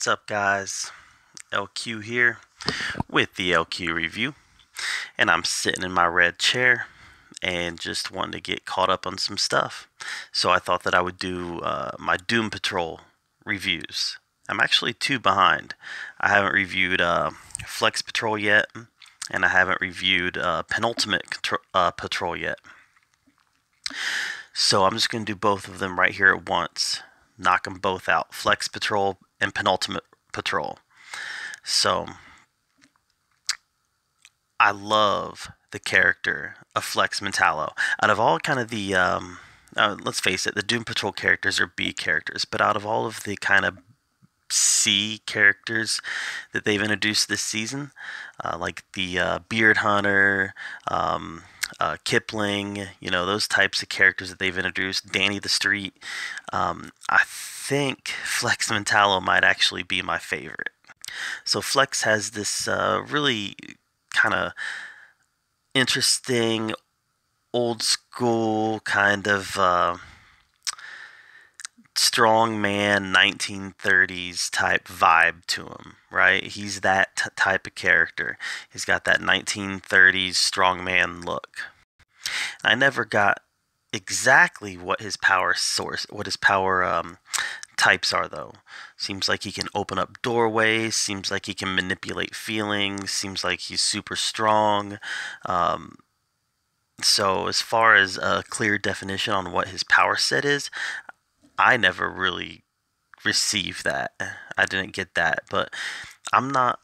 What's up, guys? LQ here with the LQ review, and I'm sitting in my red chair and just wanting to get caught up on some stuff. So I thought that I would do my Doom Patrol reviews. I'm actually 2 behind. I haven't reviewed Flex Patrol yet, and I haven't reviewed Penultimate Patrol yet. So I'm just going to do both of them right here at once. Knock them both out. Flex Patrol and Penultimate Patrol. So I love the character of Flex Mentallo. Out of all kind of the let's face it, the Doom Patrol characters are B characters, but out of all of the kind of C characters that they've introduced this season, like the Beard Hunter, Kipling, those types of characters that they've introduced, Danny the Street, I think Flex Mentallo might actually be my favorite. So Flex has this really kind of interesting, old school kind of strongman 1930s type vibe to him, right? He's that type of character. He's got that 1930s strongman look. I never got exactly what his power types are, though. Seems like he can open up doorways, seems like he can manipulate feelings, seems like he's super strong. So as far as a clear definition on what his power set is, I never really received that. I didn't get that, but I'm not,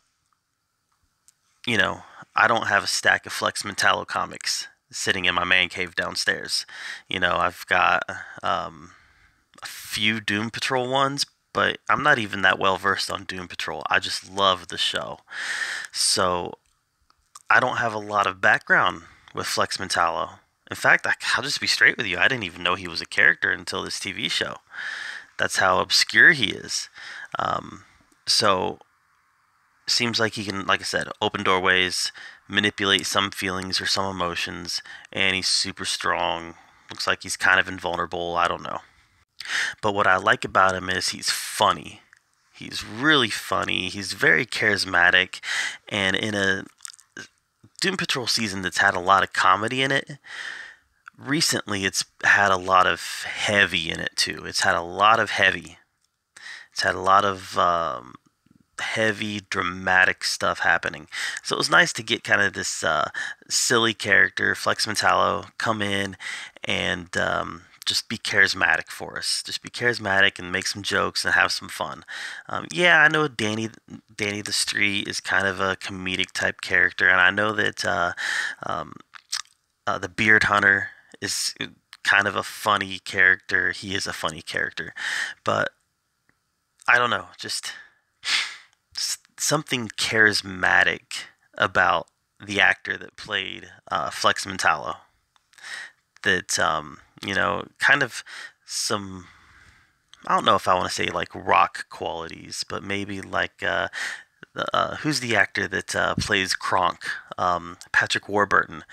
I don't have a stack of Flex Mentallo comics sitting in my man cave downstairs. I've got a few Doom Patrol ones, but I'm not even that well versed on Doom Patrol. I just love the show. So I don't have a lot of background with Flex Mentallo. In fact, I'll just be straight with you. I didn't even know he was a character until this TV show. That's how obscure he is. So seems like he can, like I said, open doorways, manipulate some feelings or some emotions, and he's super strong. Looks like he's kind of invulnerable. I don't know. But what I like about him is he's funny. He's really funny. He's very charismatic. And in a Doom Patrol season that's had a lot of comedy in it, recently it's had a lot of heavy in it too. It's had a lot of heavy. It's had a lot of heavy, dramatic stuff happening. So it was nice to get kind of this silly character, Flex Mentallo, come in and just be charismatic for us. Just be charismatic and make some jokes and have some fun. Yeah, I know Danny the Street is kind of a comedic type character, and I know that the Beard Hunter is kind of a funny character. He is a funny character, but I don't know, just something charismatic about the actor that played Flex Mentallo. That kind of some, I don't know if I want to say like rock qualities, but maybe like who's the actor that plays Kronk? Patrick Warburton.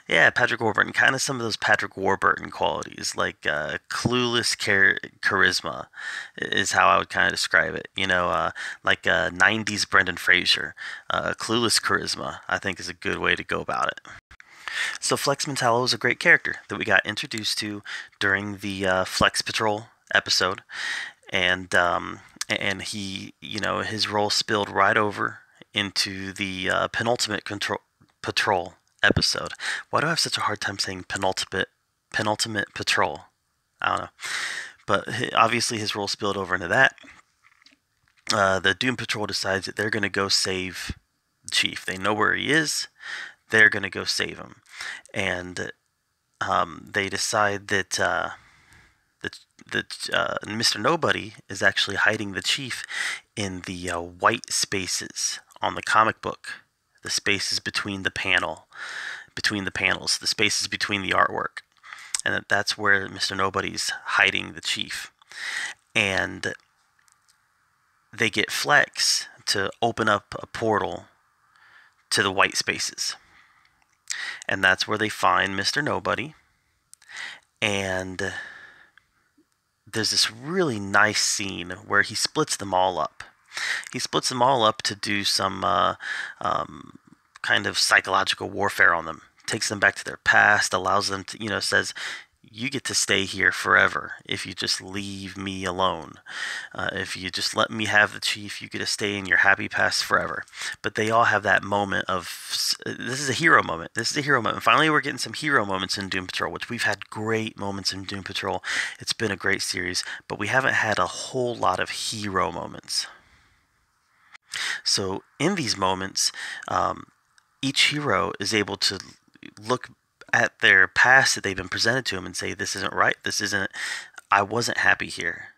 Yeah, Patrick Warburton. Kind of some of those Patrick Warburton qualities, like clueless charisma, is how I would kind of describe it. Like 90s Brendan Fraser. Clueless charisma, I think, is a good way to go about it. So Flex Mentallo is a great character that we got introduced to during the Flex Patrol episode, and he, his role spilled right over into the Penultimate Patrol episode. Why do I have such a hard time saying Penultimate Patrol? I don't know, but obviously his role spilled over into that. The Doom Patrol decides that they're going to go save the Chief. They know where he is. They're going to go save him. And they decide that Mr. Nobody is actually hiding the Chief in the white spaces on the comic book. The spaces between the panels, the spaces between the artwork. And that's where Mr. Nobody's hiding the Chief. And they get Flex to open up a portal to the white spaces. And that's where they find Mr. Nobody. And there's this really nice scene where he splits them all up. He splits them all up to do some kind of psychological warfare on them. Takes them back to their past, allows them to, says, you get to stay here forever if you just leave me alone. If you just let me have the chief, you get to stay in your happy past forever. But they all have that moment of, this is a hero moment. This is a hero moment. Finally, we're getting some hero moments in Doom Patrol, which we've had great moments in Doom Patrol. It's been a great series, but we haven't had a whole lot of hero moments. So in these moments, each hero is able to look at their past that they've been presented to them and say, this isn't right. I wasn't happy here.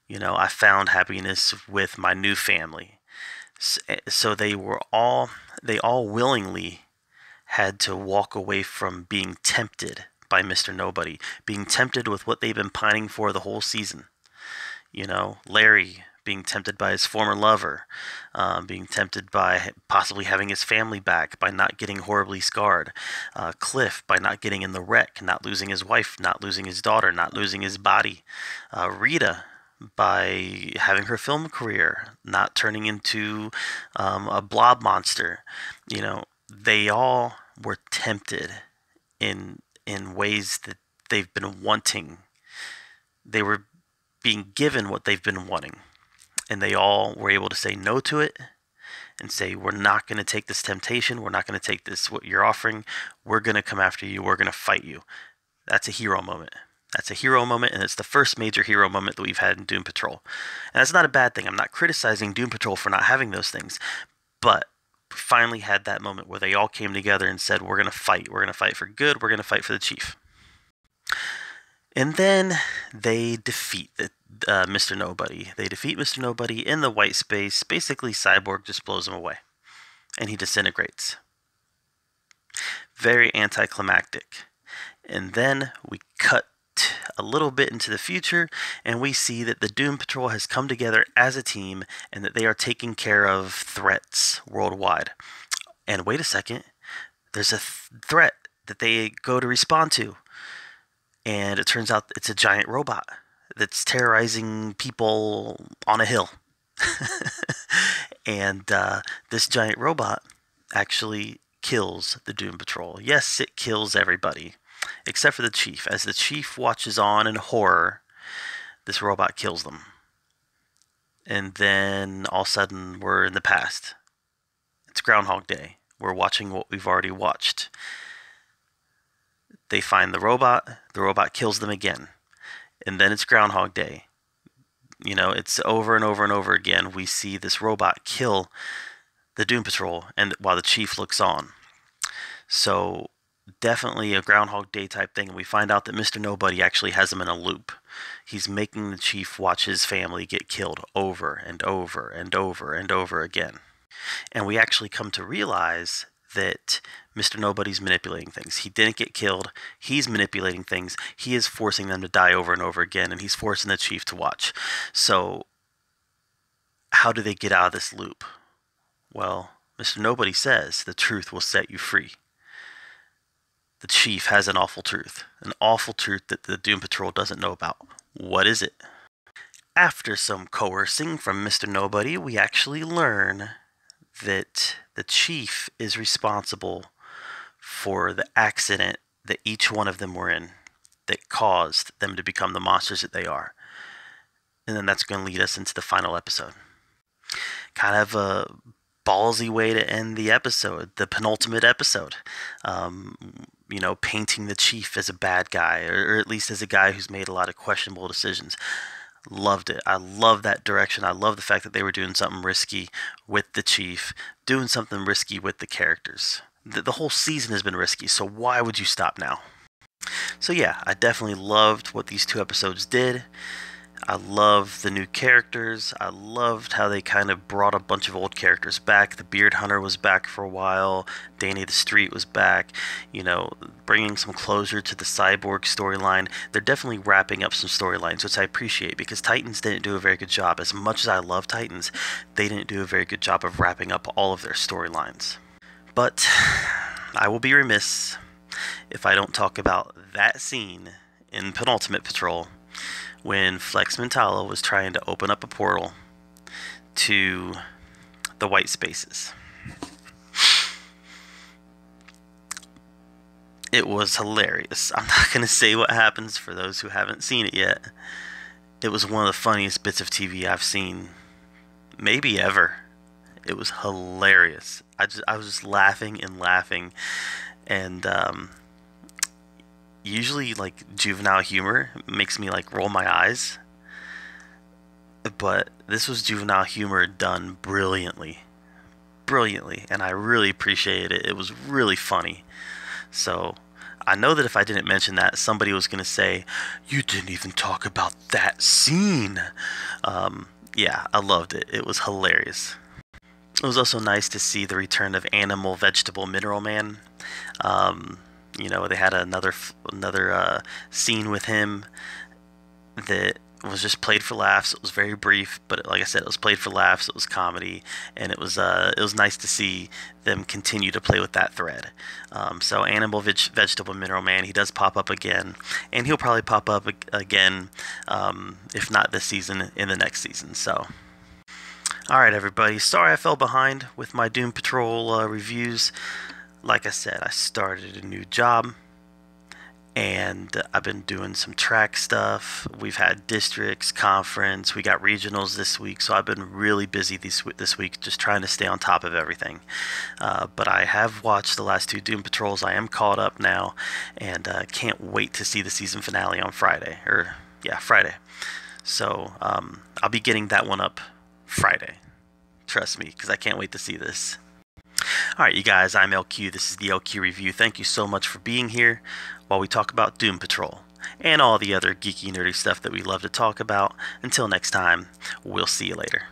I found happiness with my new family. So they all willingly had to walk away from being tempted by Mr. Nobody, being tempted with what they've been pining for the whole season. Larry being tempted by his former lover, being tempted by possibly having his family back, by not getting horribly scarred. Cliff by not getting in the wreck, not losing his wife, not losing his daughter, not losing his body. Rita by having her film career, not turning into a blob monster. They all were tempted in ways that they've been wanting. They were being given what they've been wanting. And they all were able to say no to it and say, we're not going to take this temptation. We're not going to take this, what you're offering. We're going to come after you. We're going to fight you. That's a hero moment. That's a hero moment, and it's the first major hero moment that we've had in Doom Patrol. And that's not a bad thing. I'm not criticizing Doom Patrol for not having those things. But we finally had that moment where they all came together and said, we're going to fight. We're going to fight for good. We're going to fight for the chief. And then they defeat Mr. Nobody. They defeat Mr. Nobody in the white space. Basically, Cyborg just blows him away. And he disintegrates. Very anticlimactic. And then we cut a little bit into the future, and we see that the Doom Patrol has come together as a team, and that they are taking care of threats worldwide. And wait a second. There's a threat that they go to respond to. And it turns out it's a giant robot that's terrorizing people on a hill. And this giant robot actually kills the Doom Patrol. Yes, it kills everybody, except for the chief. As the chief watches on in horror, this robot kills them. And then all of a sudden, we're in the past. It's Groundhog Day. We're watching what we've already watched. They find the robot kills them again. And then it's Groundhog Day. It's over and over and over again. We see this robot kill the Doom Patrol, and while the chief looks on. So definitely a Groundhog Day type thing. And we find out that Mr. Nobody actually has him in a loop. He's making the chief watch his family get killed over and over and over and over again. And we actually come to realize that Mr. Nobody's manipulating things. He didn't get killed. He's manipulating things. He is forcing them to die over and over again, and he's forcing the chief to watch. So how do they get out of this loop? Well, Mr. Nobody says the truth will set you free. The chief has an awful truth that the Doom Patrol doesn't know about. What is it? After some coercing from Mr. Nobody, we actually learn that the chief is responsible for the accident that each one of them were in that caused them to become the monsters that they are. And then that's going to lead us into the final episode. Kind of a ballsy way to end the episode, the penultimate episode. Painting the chief as a bad guy, or at least as a guy who's made a lot of questionable decisions. Loved it. I love that direction. I love the fact that they were doing something risky with the chief, doing something risky with the characters. The whole season has been risky, so why would you stop now? So yeah, I definitely loved what these 2 episodes did. I loved the new characters. I loved how they kind of brought a bunch of old characters back. The Beard Hunter was back for a while. Danny the Street was back. Bringing some closure to the Cyborg storyline. They're definitely wrapping up some storylines, which I appreciate, because Titans didn't do a very good job. As much as I love Titans, they didn't do a very good job of wrapping up all of their storylines. But I will be remiss if I don't talk about that scene in Penultimate Patrol when Flex Mentallo was trying to open up a portal to the white spaces. It was hilarious. I'm not going to say what happens for those who haven't seen it yet. It was one of the funniest bits of TV I've seen, maybe ever. It was hilarious. I was just laughing and laughing, and usually like juvenile humor makes me like roll my eyes, but this was juvenile humor done brilliantly, and I really appreciated it. It was really funny. So I know that if I didn't mention that, somebody was going to say, "You didn't even talk about that scene." Yeah, I loved it. It was hilarious. It was also nice to see the return of Animal, Vegetable, Mineral Man. They had another scene with him that was just played for laughs. It was very brief, but like I said, it was played for laughs. It was comedy, and it was nice to see them continue to play with that thread. So Animal, Vegetable, Mineral Man, he does pop up again, and he'll probably pop up again, if not this season, in the next season. So. Alright everybody, sorry I fell behind with my Doom Patrol reviews. Like I said, I started a new job, and I've been doing some track stuff. We've had districts, conference, we got regionals this week, so I've been really busy this week just trying to stay on top of everything. But I have watched the last two Doom Patrols. I am caught up now, and can't wait to see the season finale on Friday. Friday. So I'll be getting that one up Friday. Trust me, because I can't wait to see this. Alright, you guys, I'm LQ. This is the LQ Review. Thank you so much for being here while we talk about Doom Patrol and all the other geeky, nerdy stuff that we love to talk about. Until next time, we'll see you later.